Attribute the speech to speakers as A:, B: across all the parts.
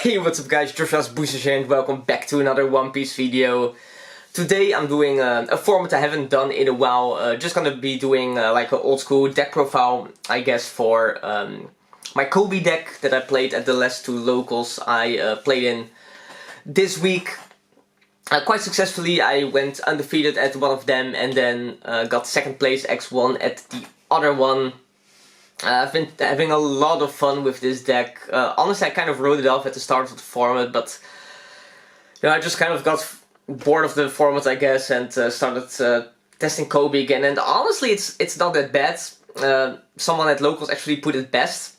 A: Hey, what's up guys, Joshua's Boosters here and welcome back to another One Piece video. Today I'm doing a format I haven't done in a while, just gonna be doing like an old school deck profile, I guess, for my Koby deck that I played at the last two locals I played in this week. Quite successfully. I went undefeated at one of them and then got second place X1 at the other one. I've been having a lot of fun with this deck. Honestly, I kind of wrote it off at the start of the format, but you know, I just kind of got bored of the format, I guess, and started testing Koby again. And honestly, it's not that bad. Someone at locals actually put it best.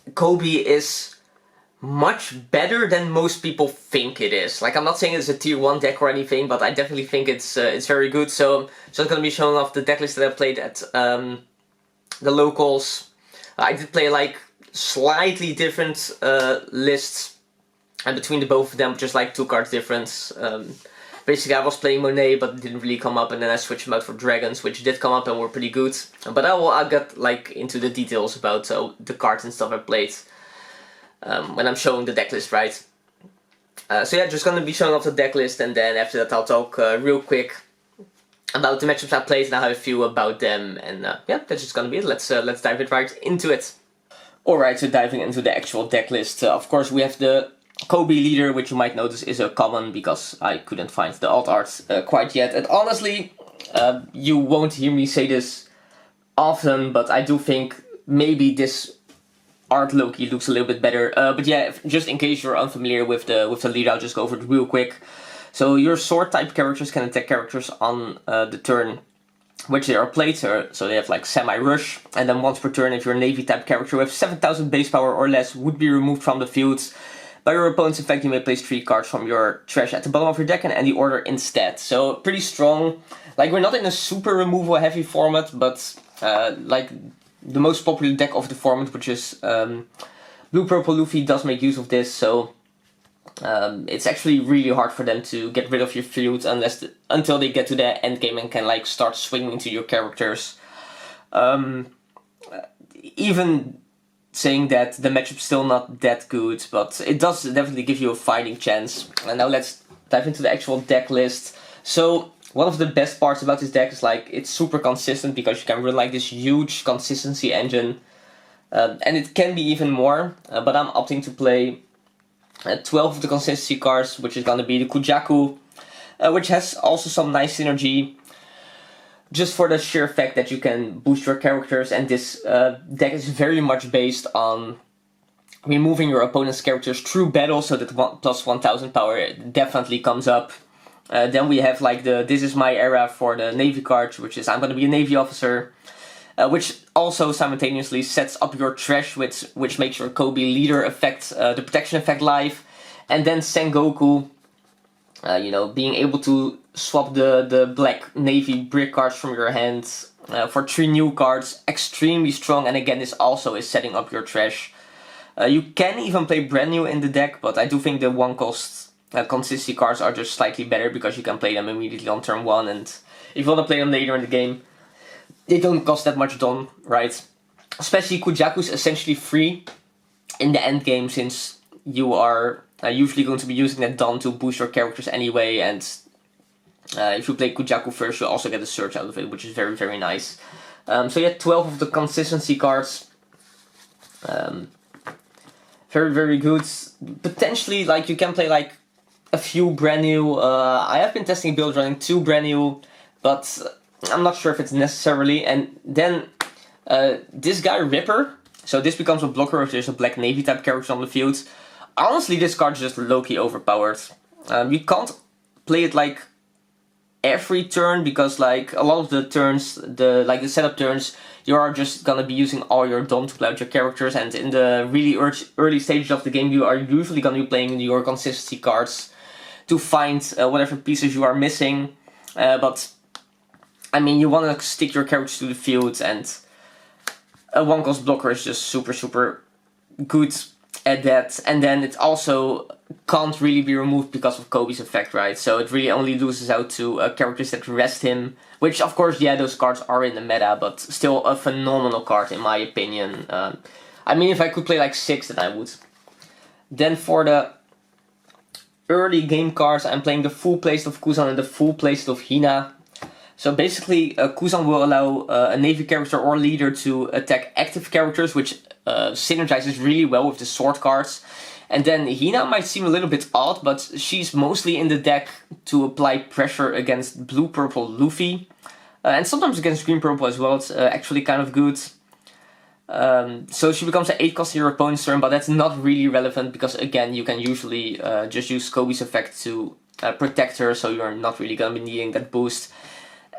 A: Koby is much better than most people think it is. Like, I'm not saying it's a tier 1 deck or anything, but I definitely think it's very good. So I'm just gonna be showing off the deck list that I played at the locals. I did play like slightly different lists, and between the both of them, just like 2 cards difference. Basically, I was playing Monet, but it didn't really come up, and then I switched them out for Dragons, which did come up and were pretty good. But I'll get like into the details about the cards and stuff I played when I'm showing the deck list, right? So yeah, just gonna be showing off the deck list, and then after that I'll talk real quick about the matchups I played and how I feel about them, and yeah, that's just gonna be it. Let's dive it right into it. Alright, so diving into the actual deck list, of course we have the Koby leader, which you might notice is a common because I couldn't find the alt art quite yet. And honestly, you won't hear me say this often, but I do think maybe this art Loki looks a little bit better. But yeah, just in case you're unfamiliar with the leader, I'll just go over it real quick. So your sword type characters can attack characters on the turn which they are played, so they have like semi-rush, and then once per turn if your navy type character with 7000 base power or less would be removed from the field by your opponent's effect, you may place 3 cards from your trash at the bottom of your deck and end the order instead. So pretty strong. Like, we're not in a super removal heavy format, but like the most popular deck of the format, which is Blue Purple Luffy, does make use of this, so it's actually really hard for them to get rid of your field until they get to the end game and can like start swinging into your characters. Even saying that, the matchup's still not that good, but it does definitely give you a fighting chance. And now let's dive into the actual deck list. So one of the best parts about this deck is like it's super consistent because you can run like this huge consistency engine, and it can be even more, but I'm opting to play 12 of the consistency cards, which is gonna be the Kujaku, which has also some nice synergy, just for the sheer fact that you can boost your characters, and this deck is very much based on removing your opponent's characters through battle, so that plus 1000 power definitely comes up. Then we have like the This Is My Era for the Navy card, which is I'm gonna be a Navy officer, which also simultaneously sets up your trash, which makes your Koby leader effect, the protection effect, live. And then Sengoku, you know, being able to swap the black navy brick cards from your hand for 3 new cards, extremely strong, and again this also is setting up your trash. You can even play brand new in the deck, but I do think the 1 cost consistency cards are just slightly better because you can play them immediately on turn 1, and if you want to play them later in the game, they don't cost that much Don, right? Especially Kujaku's essentially free in the end game, since you are usually going to be using that Don to boost your characters anyway, and if you play Kujaku first, you also get a search out of it, which is very, very nice. So yeah, 12 of the consistency cards. Very, very good. Potentially, like, you can play like a few brand new. I have been testing builds running 2 brand new, but I'm not sure if it's necessarily. And then this guy Ripper, so this becomes a blocker if there's a black navy type character on the field. Honestly, this card's just low-key overpowered. You can't play it like every turn because like a lot of the turns, the setup turns, you are just gonna be using all your Dom to play out your characters, and in the really early stages of the game you are usually gonna be playing your consistency cards to find whatever pieces you are missing. But I mean, you want to stick your characters to the field, and a 1 cost blocker is just super, super good at that. And then it also can't really be removed because of Koby's effect, right? So it really only loses out to characters that rest him, which of course, yeah, those cards are in the meta, but still a phenomenal card in my opinion. I mean, if I could play like 6, then I would. Then for the early game cards, I'm playing the full playset of Kuzan and the full playset of Hina. So basically, Kuzan will allow a Navy character or leader to attack active characters, which synergizes really well with the sword cards. And then Hina might seem a little bit odd, but she's mostly in the deck to apply pressure against blue-purple Luffy. And sometimes against green-purple as well. It's actually kind of good. So she becomes an 8 cost in your opponent's turn, but that's not really relevant because, again, you can usually just use Koby's effect to protect her, so you're not really going to be needing that boost.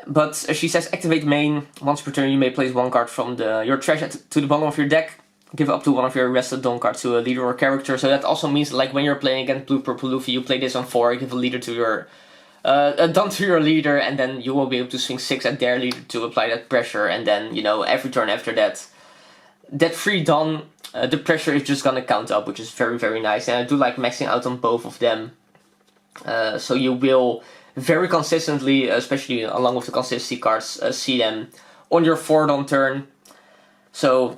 A: But she says activate main. Once per turn you may place one card from your trash to the bottom of your deck. Give up to one of your rested Dawn cards to a leader or character. So that also means like when you're playing against blue-purple Luffy, you play this on 4, give a leader to your Dawn to your leader, and then you will be able to swing 6 at their leader to apply that pressure. And then, you know, every turn after that, that free Dawn, the pressure is just gonna count up, which is very, very nice. And I do like maxing out on both of them. So you will very consistently, especially along with the consistency cards, see them on your 4 Dawn turn. So,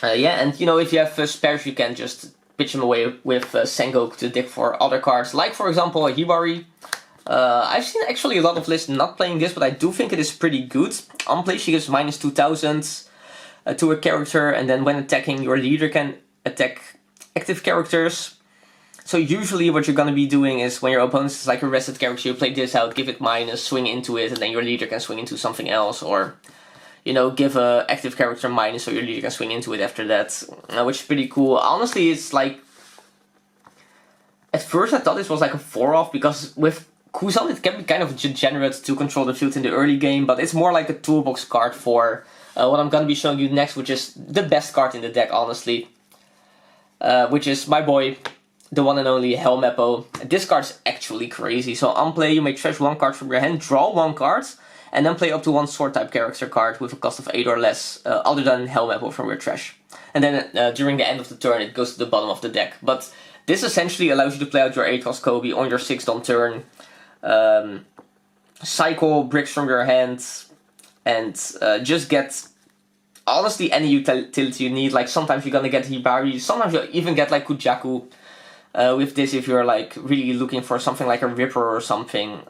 A: yeah, and you know, if you have spares, you can just pitch them away with Sengoku to deck for other cards, like for example Hibari. I've seen actually a lot of lists not playing this, but I do think it is pretty good. On play she gives minus 2000 to a character, and then when attacking, your leader can attack active characters. So usually what you're gonna be doing is when your opponent is like a rested character, you play this out, give it minus, swing into it, and then your leader can swing into something else, or you know, give a active character minus so your leader can swing into it after that, which is pretty cool. Honestly, it's like, at first I thought this was like a 4-off, because with Kuzan it can be kind of degenerate to control the field in the early game, but it's more like a toolbox card for what I'm gonna be showing you next, which is the best card in the deck, honestly. Which is my boy, the one and only Helmeppo. This card is actually crazy. So on play, you may trash 1 card from your hand, draw 1 card, and then play up to 1 sword type character card with a cost of 8 or less, other than Helmeppo from your trash. And then during the end of the turn, it goes to the bottom of the deck. But this essentially allows you to play out your 8 cost Koby on your 6th Dawn turn, cycle bricks from your hand, and just get honestly any utility you need. Like sometimes you're gonna get Hibari, sometimes you'll even get like Kujaku with this if you're like really looking for something like a Ripper or something.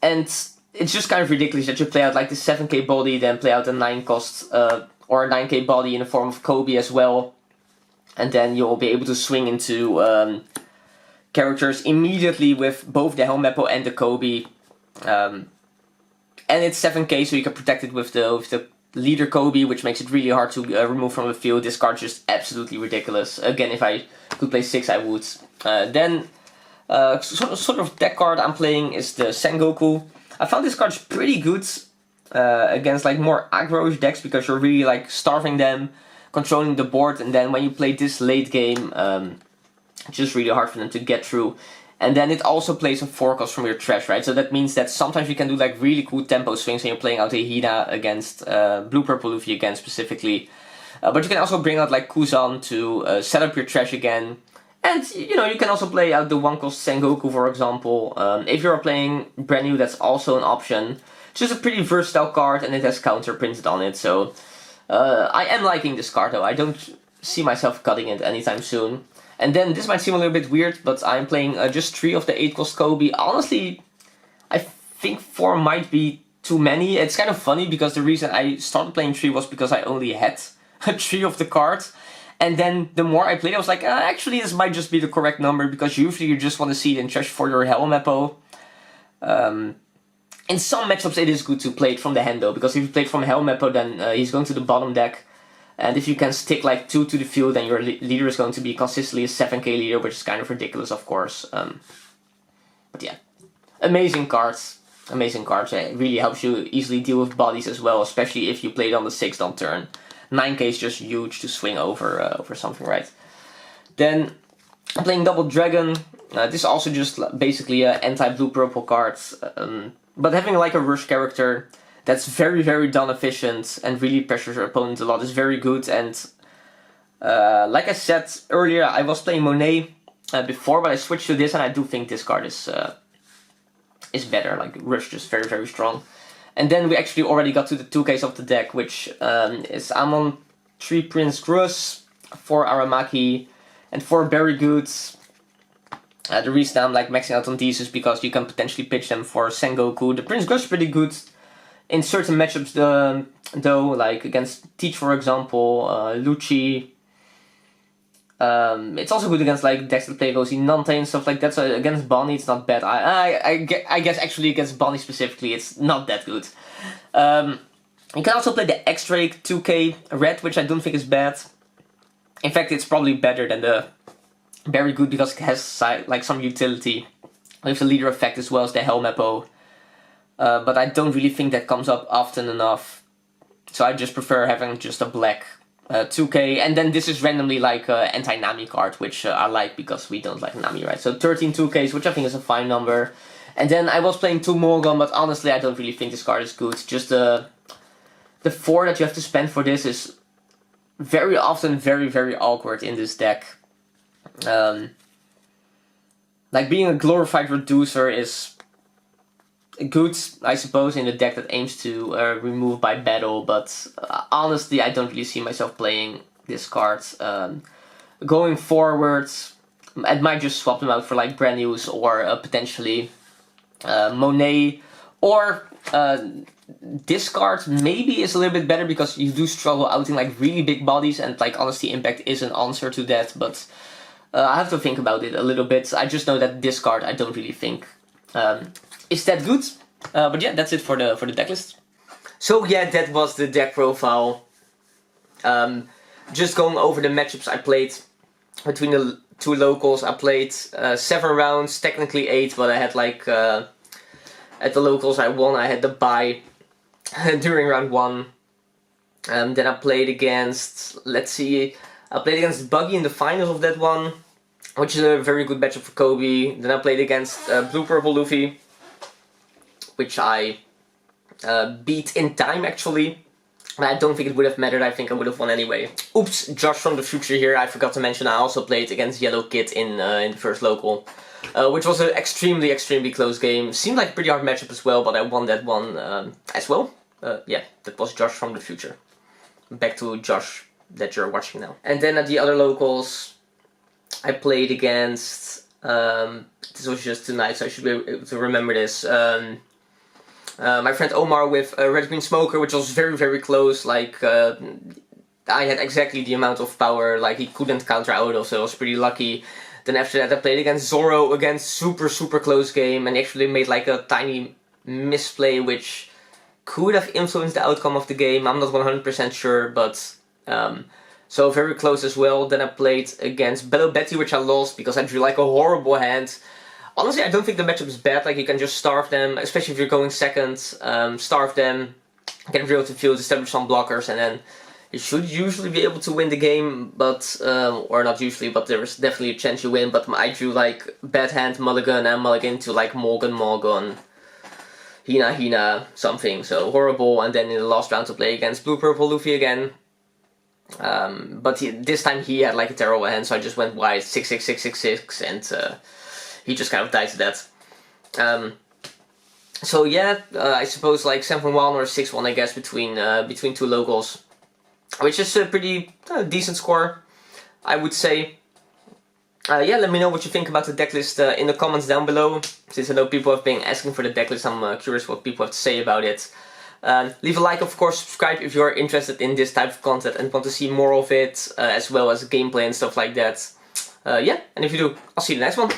A: And it's just kind of ridiculous that you play out like the 7k body, then play out a 9 cost or a 9k body in the form of Koby as well. And then you'll be able to swing into characters immediately with both the Helmeppo and the Koby. And it's 7k, so you can protect it with the leader Koby, which makes it really hard to remove from the field. This card's just absolutely ridiculous. Again, if I could play 6, I would. Then, sort of deck card I'm playing is the Sengoku. I found this card's pretty good against like more aggro decks, because you're really like starving them, controlling the board, and then when you play this late game, it's just really hard for them to get through. And then it also plays a 4 cost from your trash, right? So that means that sometimes you can do like really cool tempo swings when you're playing out a Hina against blue-purple Luffy again specifically. But you can also bring out like Kuzan to set up your trash again. And you know, you can also play out the 1 cost Sengoku, for example. If you're playing brand new, that's also an option. It's just a pretty versatile card, and it has counter printed on it. So I am liking this card though. I don't see myself cutting it anytime soon. And then, this might seem a little bit weird, but I'm playing just 3 of the 8 cost Koby. Honestly, I think 4 might be too many. It's kind of funny, because the reason I started playing 3 was because I only had 3 of the cards. And then, the more I played, I was like, actually this might just be the correct number, because usually you just want to see it in trash for your Helmeppo. In some matchups it is good to play it from the hand though, because if you play it from Helmeppo, then he's going to the bottom deck. And if you can stick like 2 to the field, then your leader is going to be consistently a 7k leader, which is kind of ridiculous, of course. But yeah, amazing cards. Amazing cards. It really helps you easily deal with bodies as well, especially if you play it on the 6th Dawn turn. 9k is just huge to swing over something, right? Then I'm playing Double Dragon. This is also just basically an anti-blue-purple card. But having like a rush character that's very, very Dawn efficient and really pressures your opponent a lot is very good. And like I said earlier, I was playing Monet before, but I switched to this, and I do think this card is better. Like Rush, just very, very strong. And then we actually already got to the 2Ks of the deck, which is I'm on 3 Prince Grus, 4 Aramaki, and 4 Berry Goods. The reason I'm like maxing out on these is because you can potentially pitch them for Sengoku. The Prince Gush is pretty good in certain matchups though, like against Teach for example, Lucci. It's also good against like decks that play Rosie Nante and stuff like that, so against Bonnie it's not bad. I guess actually against Bonnie specifically it's not that good. You can also play the X-Drake 2K Red, which I don't think is bad. In fact, it's probably better than the Very Good because it has like some utility with the leader effect as well as the Helmeppo. But I don't really think that comes up often enough. So I just prefer having just a black 2K. And then this is randomly like an anti-Nami card, which I like because we don't like Nami, right? So 13 2Ks, which I think is a fine number. And then I was playing 2 Morgan, but honestly I don't really think this card is good. Just the 4 that you have to spend for this is very often very awkward in this deck. Like being a glorified reducer is good, I suppose, in a deck that aims to remove by battle, but honestly I don't really see myself playing this card. Going forward, I might just swap them out for like brand news or potentially Monet, or this card maybe is a little bit better because you do struggle outing like really big bodies, and like Honesty Impact is an answer to that, but I have to think about it a little bit. I just know that this card I don't really think is that good. But yeah, that's it for the deck list. So yeah, that was the deck profile. Just going over the matchups I played between the 2 locals. I played 7 rounds, technically 8, but I had like at the locals I won. I had the bye during round 1. Then I played against, let's see, I played against Buggy in the finals of that one, which is a very good matchup for Koby. Then I played against Blue Purple Luffy, which I beat in time actually. But I don't think it would have mattered, I think I would have won anyway. Oops, Josh from the future here, I forgot to mention I also played against Yellow Kid in the first local. Which was an extremely close game. Seemed like a pretty hard matchup as well, but I won that one as well. Yeah, that was Josh from the future. Back to Josh that you're watching now. And then at the other locals, I played against, this was just tonight, so I should be able to remember this. My friend Omar with Red Green Smoker, which was very close. Like I had exactly the amount of power, like he couldn't counter out, so I was pretty lucky. Then after that I played against Zoro, again super close game, and actually made like a tiny misplay which could have influenced the outcome of the game. I'm not 100% sure, but so very close as well. Then I played against Bello Betty, which I lost because I drew like a horrible hand. Honestly, I don't think the matchup is bad. Like you can just starve them, especially if you're going second. Starve them, get rid of the field, establish some blockers, and then you should usually be able to win the game. But or not usually, but there's definitely a chance you win. But I drew like bad hand, mulligan, and mulligan to like Morgan, Hina, something. So horrible. And then in the last round to play against Blue Purple Luffy again. But this time he had like a terrible hand, so I just went wide 6-6-6-6-6, and he just kind of died to that. So yeah, I suppose like 7-1 or 6-1, I guess, between 2 locals, which is a pretty decent score, I would say. Yeah, let me know what you think about the decklist in the comments down below. Since I know people have been asking for the decklist, I'm curious what people have to say about it. Leave a like, of course, subscribe if you're interested in this type of content and want to see more of it, as well as gameplay and stuff like that. Yeah, and if you do, I'll see you in the next one.